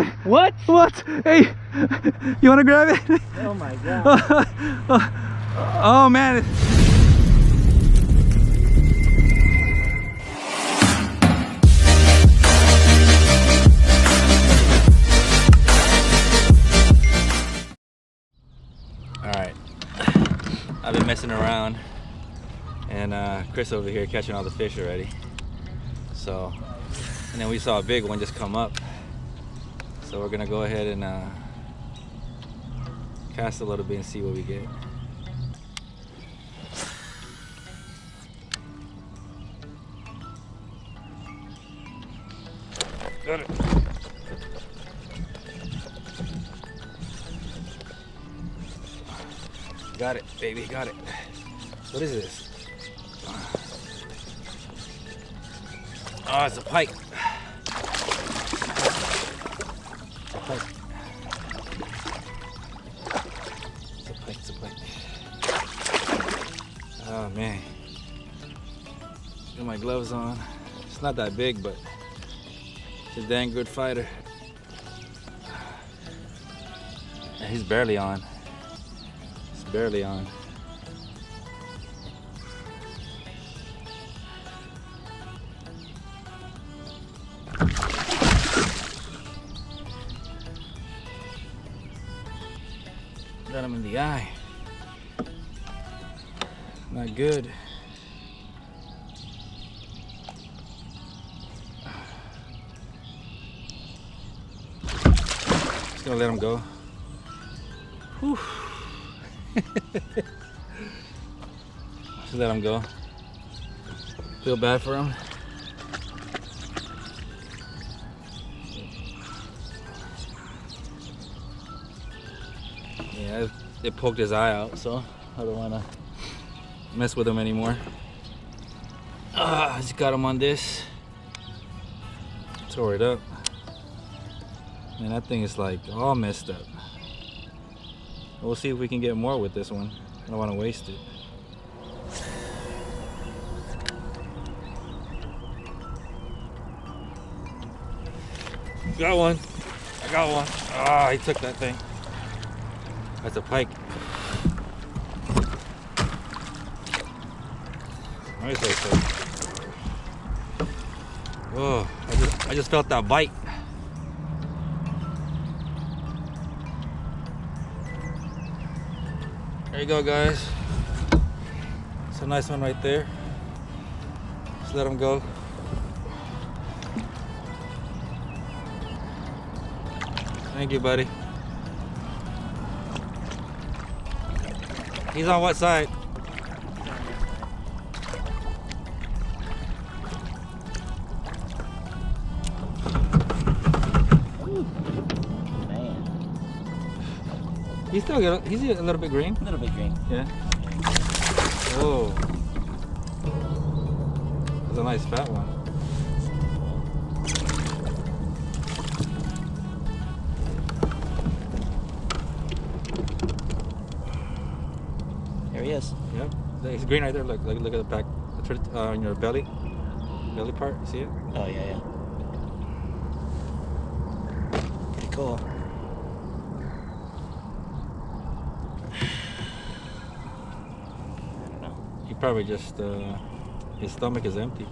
guy. What? What? Hey, you wanna grab it? Oh my god. Oh man. Alright, I've been messing around and Chris over here catching all the fish already. So, and then we saw a big one just come up. So we're gonna go ahead and cast a little bit and see what we get. Got it. Got it, baby, got it. What is this? Oh, it's a pike. It's a pike. It's a pike, it's a pike. Oh man. Got my gloves on. It's not that big, but it's a dang good fighter. And he's barely on. Barely on. Got him in the eye. Not good. Just gonna let him go. Whew. Just let him go. Feel bad for him. Yeah, it poked his eye out, so I don't want to mess with him anymore. I just got him on this. Tore it up. Man, that thing is like all messed up. We'll see if we can get more with this one. I don't want to waste it. Got one. I got one. Ah, he took that thing. That's a pike. Let me say so. Oh, I just felt that bite. There you go, guys. It's a nice one right there. Just let him go. Thank you, buddy. He's on what side? Man. He's still good. He's a little bit green. A little bit green. Yeah. Oh. That's a nice fat one. There he is. Yep. He's green right there. Look at the back. On your belly part. You see it? Oh yeah, yeah. Pretty cool. I don't know. He probably just his stomach is empty.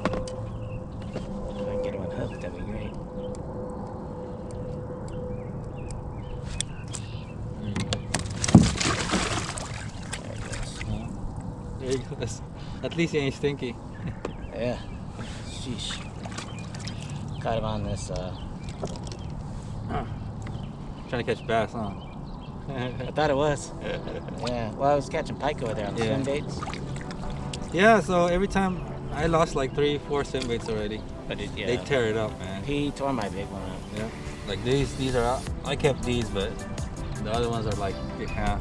If I can get him unhooked, that'd be great. There he goes. At least he ain't stinky. Yeah. Sheesh. Caught him on this. Trying to catch bass, huh? I thought it was. Yeah. Well, I was catching pike over there on the swim baits. Yeah. So every time I lost like 3-4 swim baits already. But yeah. They tear it up, man. He tore my big one up. Yeah. Like these are out. I kept these, but the other ones are like, yeah,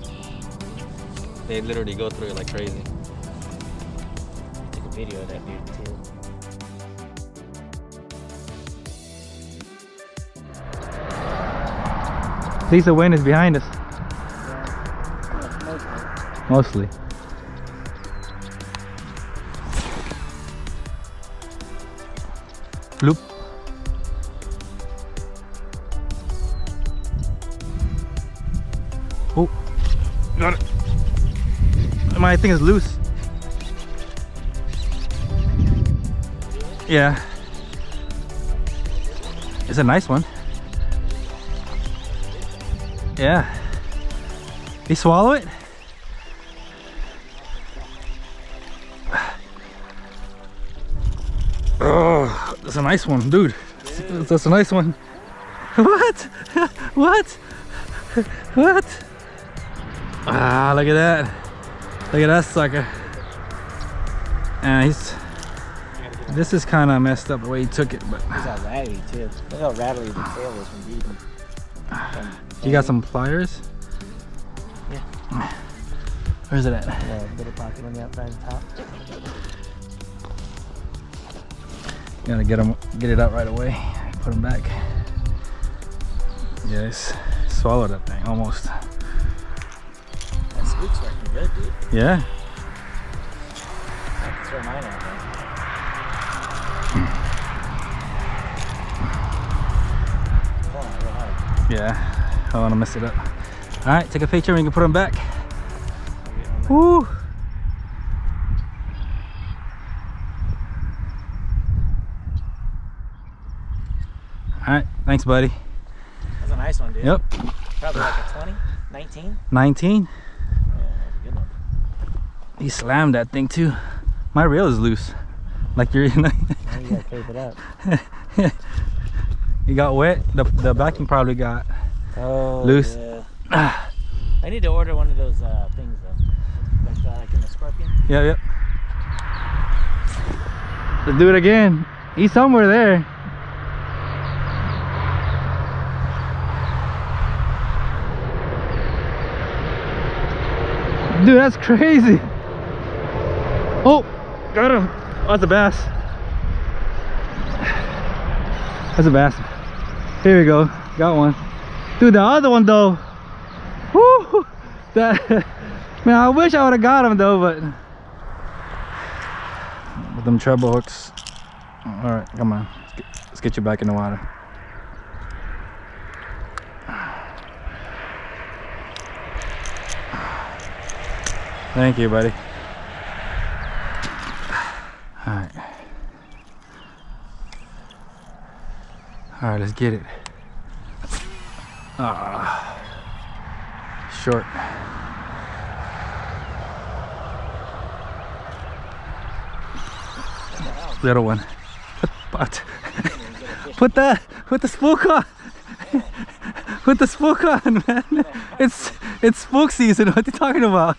they literally go through it like crazy. Took a video of that dude too. At least the wind is behind us. Mostly. Bloop. got it. My thing is loose. Yeah. It's a nice one. Yeah. You swallow it? Oh, that's a nice one, dude. That's a nice one. What? What? What? Ah, look at that. Look at that sucker. And this is kind of messed up the way he took it, but he's all rattly too. Look how rattly the tail is from eating. You got some pliers? Yeah. Where's it at? Yeah, little pocket on the outside and top. Gotta get it out right away. Put them back. Yes, swallowed that thing almost. That spook's working good, dude. Yeah. I can throw mine out there. Oh, real hard. Yeah. I don't want to mess it up. All right, take a picture and you can put them back. Woo. All right, thanks, buddy. That's a nice one, dude. Yep. Probably like a 20, 19. 19. Yeah, that's a good one. He slammed that thing too. My reel is loose. Like you're. Now you gotta tape it up. You got wet. The backing probably got loose. Yeah. I need to order one of those things though, like in the Scorpion. Yep, yep. Let's do it again. He's somewhere there. Dude, that's crazy. Oh, got him. Oh, that's a bass. That's a bass. Here we go. Got one. Dude, the other one though. Whoo! That, man, I wish I would have got him though, but with them treble hooks. All right, come on. Let's get you back in the water. Thank you, buddy. All right. All right, let's get it. Short. Little one. But put the spook on. Put the spook on, man. It's spook season. What are you talking about?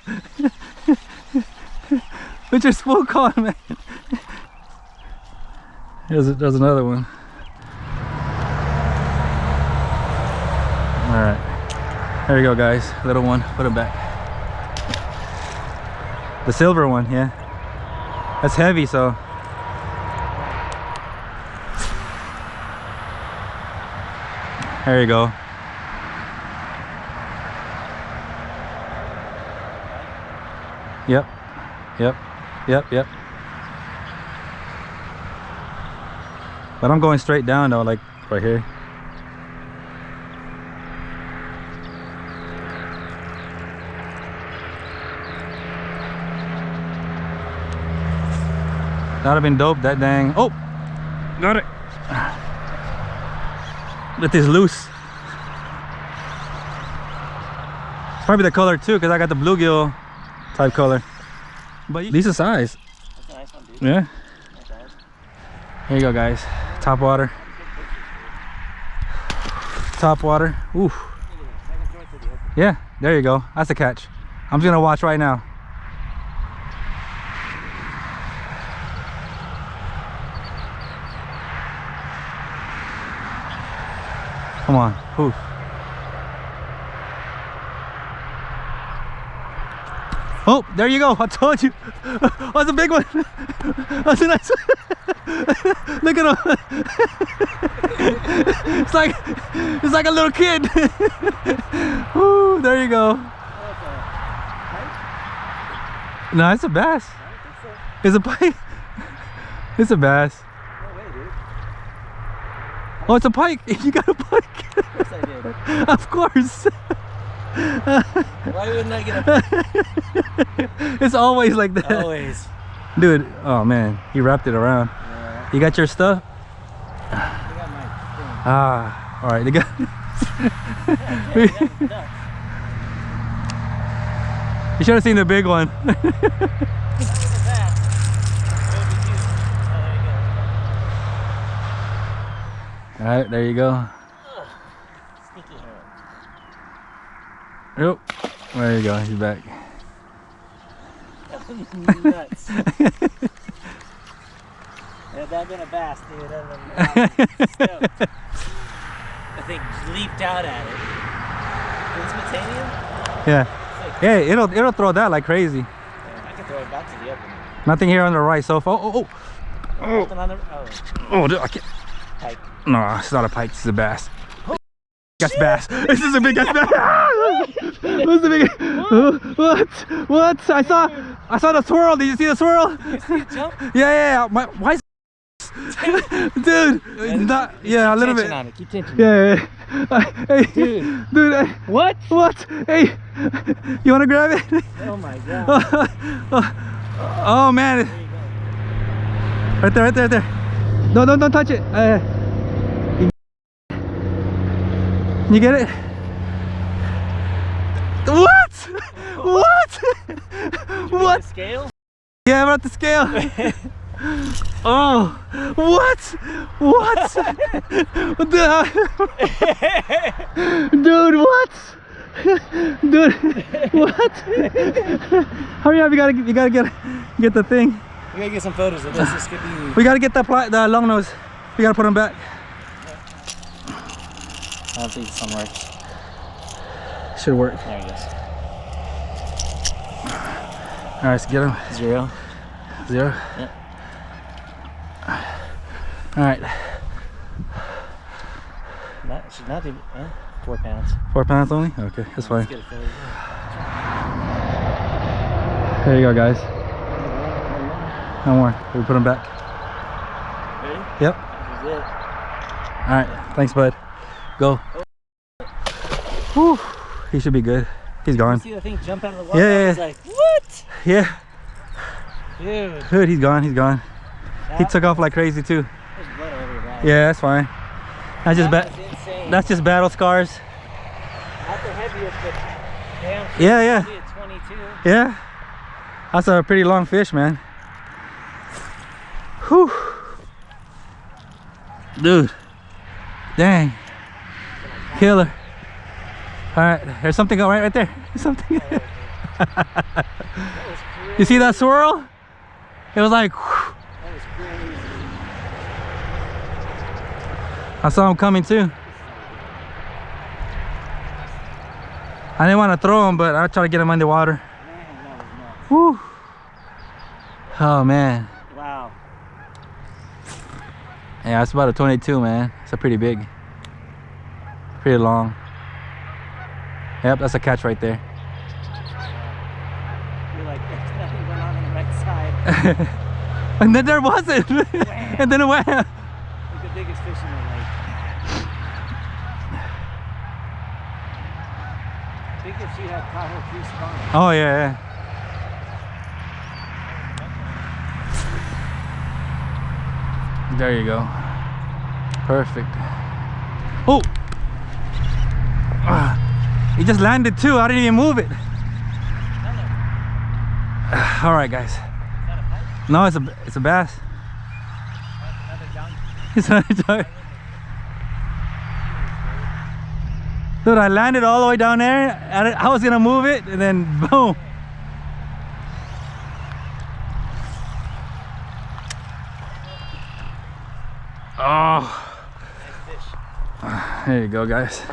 Put your spook on, man. There's another one. All right, there you go, guys. Little one. Put him back. The silver one, yeah. That's heavy, so. There you go. Yep. Yep. Yep. Yep. But I'm going straight down though, like right here. That'd have been dope, that dang. Oh! Got it! That is loose. It's probably the color too, because I got the bluegill type color. But decent size. That's a nice one, dude. Yeah. Nice size. Here you go, guys. Top water. Top water. Oof. Yeah, there you go. That's a catch. I'm just gonna watch right now. Come on. Oof. Oh, there you go. I told you. Oh, that's a big one. That's a nice one. Look at him. It's like a little kid. Ooh, there you go. No, it's a bass. It's a pike. It's a bass. No way, dude. Oh, it's a pike. You got a pike. Of course I did. Of course. Why wouldn't I get a... It's always like that. Always. Dude, oh man, he wrapped it around. Yeah. You got your stuff? I got my thing. Ah, all right. They got. You should have seen the big one. All right, there you go. Sneaky hand. Yep. There you go. He's back. Nuts. Had that been a bass, dude, I'd been stoked. I think leaped out at it. Is this Metanium? Yeah. Yeah, it'll throw that like crazy. Yeah, I can throw it back to the open. Nothing here on the right so far. Nothing on the... Oh, dude, I can't. Pike. No, it's not a pike. This is a bass. Gus bass. This is a big Gus bass. What's the big? What? I saw the swirl. Did you see the swirl? You see it jump? Yeah. Why? Dude, it's not. Yeah, a little bit. On it. Keep tension. Yeah. Hey, dude. What? Hey, you wanna grab it? Oh my god. Oh man. Right there. No, don't touch it. You get it? What? What? Scale? Yeah, I'm at the scale. Oh, what? Dude, what? Dude, what? Hurry up! You gotta get the thing. We gotta get some photos of this. This could be... We gotta get the long nose. We gotta put them back. I don't think this one works. Should work. There he goes. All right, let's get him. 0. Yep. All right. Should not be 4 pounds. 4 pounds only? Okay, that's fine. Let's get a photo. There you go, guys. No more. We put them back. Ready? Yep. This is it. All right. Thanks, bud. Go. Whew. He should be good. He's gone. You see the thing jump out of the water? Yeah. I was like, what? Yeah. Dude. He's gone. He took off like crazy too. There's blood all over your back. Yeah, that's fine. That's just that's just battle scars. Not the heaviest, but damn. Yeah. Maybe a 22. Yeah. That's a pretty long fish, man. Whew. Dude. Dang. Killer. All right, there's something going right there. There's something. You see that swirl? It was like. Whew. That was crazy. I saw him coming too. I didn't want to throw him, but I tried to get him underwater. Man, that was nuts. Whew. Oh man. Wow. Yeah, it's about a 22, man. It's a pretty big. Pretty long. Yep, that's a catch right there. You're like, there's nothing going on the right side. And then there wasn't. And then it went. Like the biggest fish in the lake. I think if she had caught her pre-spawn. Oh yeah. There you go. Perfect. Oh! He just landed too. I didn't even move it. All right, guys. Is that a pike? No, it's a bass. Another junk? It's another junk. Dude, I landed all the way down there. I was gonna move it, and then boom. Oh. Nice fish. There you go, guys.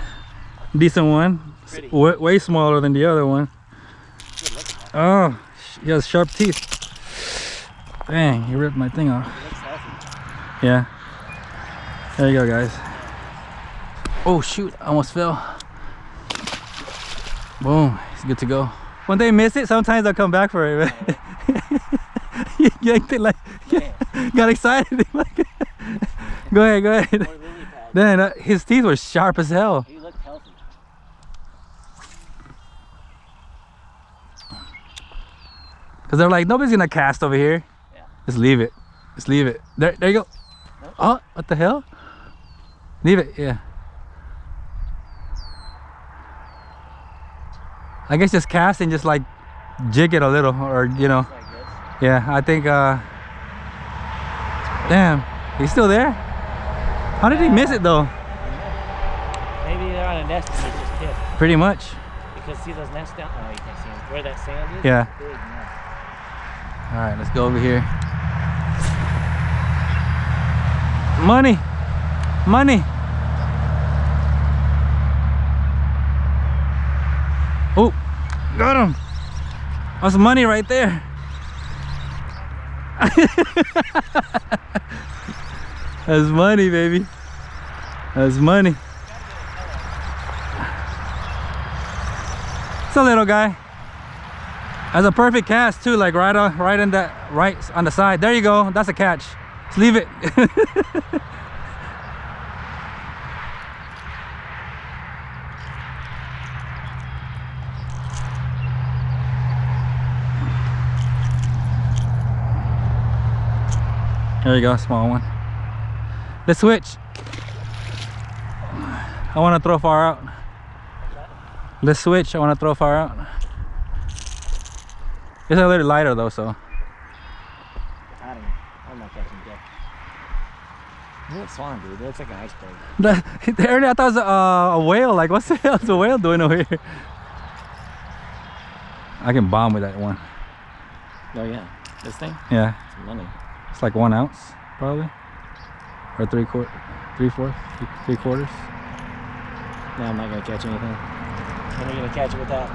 Decent one. Pretty. Way smaller than the other one. Good looking one. Oh, he has sharp teeth. Dang, he ripped my thing off. It looks healthy. Yeah. There you go, guys. Oh shoot, I almost fell. Boom, it's good to go. When they miss it, sometimes I'll come back for it, right? You yanked it like, got excited. Go ahead. More lily pad. Then his teeth were sharp as hell. He looked healthy. Because they're like, nobody's gonna cast over here. Yeah. Just leave it. Just leave it. There you go. Nope. Oh, what the hell? Leave it, yeah. I guess just cast and just like jig it a little, or you know. Like this. Yeah, I think damn, he's still there? How did he miss it though? Maybe they're on a nest and they just hit. Pretty much. Because see those nests down? Oh, you can see them. Where that sand is? Yeah. Big, yeah. All right, let's go over here. Money, money. Oh, got him. That's money right there. That's money, baby. That's money. It's a little guy. That's a perfect cast too, like right on the side. There you go. That's a catch. Just leave it. There you go, small one. Let's switch. I want to throw far out. Let's switch. I want to throw far out. It's a little lighter though, so. I don't know. I'm not catching deck. Look at Swan, dude. It looks like an iceberg. Earlier I thought it was a whale. Like, what the hell is a whale doing over here? I can bomb with that one. Oh yeah, this thing? Yeah. It's money. It's like 1 ounce, probably. Or 3/4, 3/4, 3/4. No, I'm not gonna catch anything. When are you gonna catch it with that?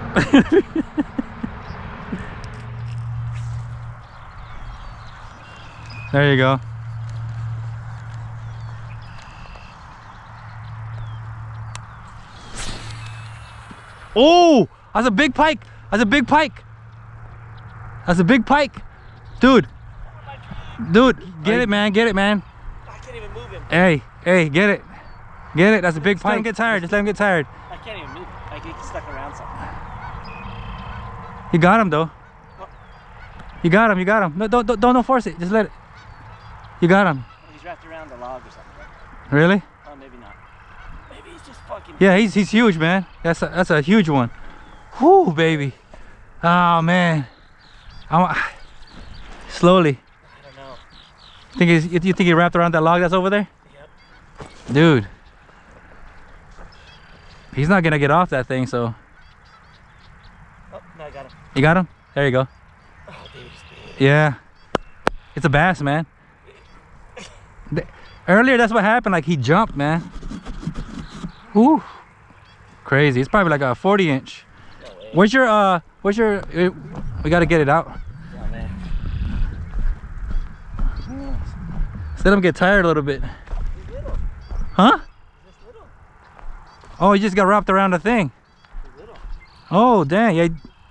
There you go. Oh, that's a big pike. That's a big pike. That's a big pike. Dude. Dude, get it, man. Get it, man. I can't even move him. Hey, get it. Get it. That's a big pike. Let him get tired. Just let him get tired. I can't even move him. Like he's stuck around something. You got him though. You got him. You got him. No, don't force it. Just let it. You got him. He's wrapped around the log or something. Really? Oh, maybe not. Maybe he's just fucking. Yeah, he's huge, man. That's a huge one. Whoo, baby. Oh man. Slowly. I don't know. You think he wrapped around that log that's over there? Yep. Dude. He's not gonna get off that thing, so. Oh, no, I got him. You got him? There you go. Oh, dude, he's big. Yeah. It's a bass, man. Earlier, that's what happened. Like, he jumped, man. Ooh. Crazy. It's probably like a 40-inch. No way. Where's your, we gotta get it out. Oh, man. Just let him get tired a little bit. He's little. Huh? He's just little. Oh, he just got wrapped around the thing. He's little. Oh, dang. Yeah,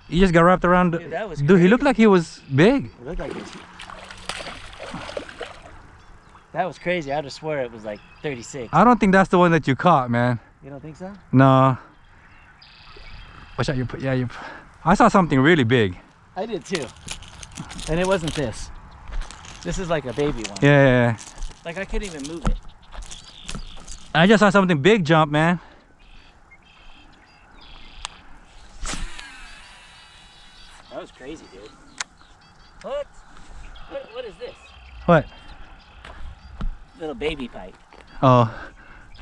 he just got wrapped around. Dude, that was Dude, he crazy. looked like he was big. It looked like this. That was crazy. I just swear it was like 36. I don't think that's the one that you caught, man. You don't think so? No. Watch out, I saw something really big. I did too. And it wasn't this. This is like a baby one. Yeah. Like I couldn't even move it. I just saw something big jump, man. That was crazy, dude. What? What is this? What? Little baby pike. Oh.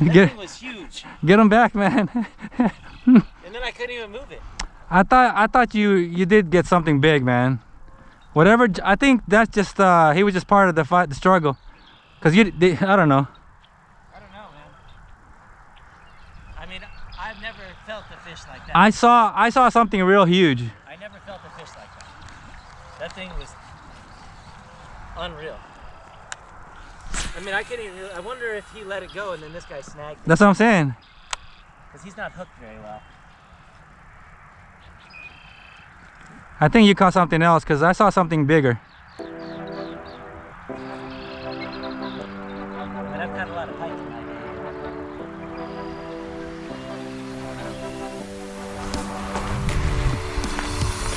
That thing was huge. Get him back, man. And then I couldn't even move it. I thought you did get something big, man. Whatever. I think that's just he was just part of the fight, the struggle. Cause I don't know. I don't know, man. I mean, I've never felt a fish like that. I saw something real huge. I never felt a fish like that. That thing was unreal. I mean, I couldn't even. I wonder if he let it go and then this guy snagged it. That's what I'm saying. Because he's not hooked very well. I think you caught something else because I saw something bigger. And I've caught a lot of pike tonight.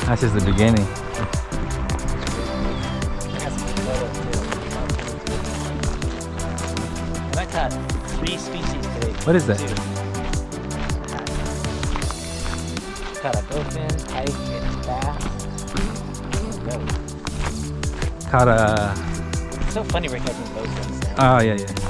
That's just the beginning. 3 species today. What is that? Caught a bowfin, pike, bass. Caught a. It's so funny we're catching bowfins now. Oh yeah, yeah.